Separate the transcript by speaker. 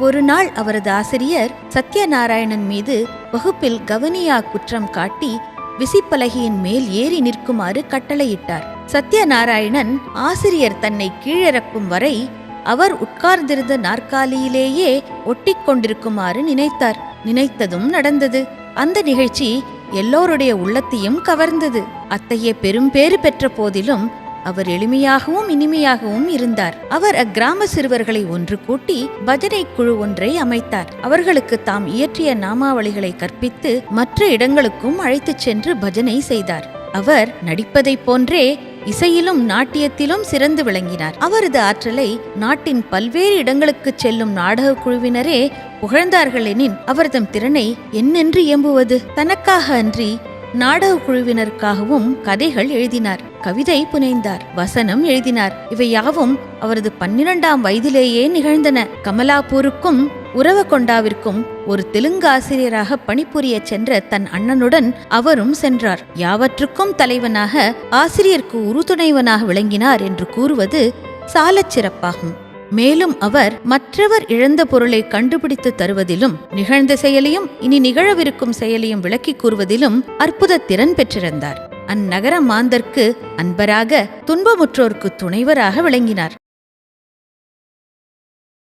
Speaker 1: ஒரு நாள் அவரது ஆசிரியர் சத்யநாராயணன் மீது வகுப்பில் கவனியா குற்றம் காட்டி விசிப்பலகையின் மேல் ஏறி நிற்குமாறு கட்டளையிட்டார். சத்யநாராயணன் ஆசிரியர் தன்னை கீழிறக்கும் வரை அவர் உட்கார்ந்திருந்த நாற்காலியிலேயே ஒட்டிக்கொண்டிருக்குமாறு நினைத்தார். நினைத்ததும் நடந்தது. அந்த நிகழ்ச்சி எல்லோருடைய உள்ளத்தையும் கவர்ந்தது. அத்தகைய பெரும்பேறு பெற்ற போதிலும் அவர் எளிமையாகவும் இனிமையாகவும் இருந்தார். அவர் அக்கிராம சிறுவர்களை ஒன்று கூட்டி பஜனை குழு ஒன்றை அமைத்தார். அவர்களுக்கு தாம் இயற்றிய நாமாவளிகளை கற்பித்து மற்ற இடங்களுக்கும் அழைத்துச் சென்று பஜனை செய்தார். அவர் நடிப்பதைப் போன்றே இசையிலும் நாட்டியத்திலும் சிறந்து விளங்கினார். அவரது ஆற்றலை நாட்டின் பல்வேறு இடங்களுக்கு செல்லும் நாடக குழுவினரே புகழ்ந்தார்கள் எனின் அவர்தம் திறனை என்னென்று எம்புவது? தனக்காக அன்றி நாடக குழுவினருக்காகவும் கதைகள் எழுதினார், கவிதை புனைந்தார், வசனம் எழுதினார். இவை யாவும் அவரது 12ஆம் வயதிலேயே நிகழ்ந்தன. கமலாப்பூருக்கும் உறவகொண்டாவிற்கும் ஒரு தெலுங்கு ஆசிரியராக பணிபுரிய சென்ற தன் அண்ணனுடன் அவரும் சென்றார். யாவற்றுக்கும் தலைவனாக ஆசிரியருக்கு உறுதுணைவனாக விளங்கினார் என்று கூறுவது சாலச் சிறப்பாகும். மேலும் அவர் மற்றவர் இழந்த பொருளை கண்டுபிடித்து தருவதிலும் நிகழ்ந்த செயலையும் இனி நிகழவிருக்கும் செயலையும் விளக்கி கூறுவதிலும் அற்புத திறன் பெற்றிருந்தார். அந்நகர மாந்தர்க்கு அன்பராக, துன்பமுற்றோர்க்கு துணைவராக விளங்கினார்.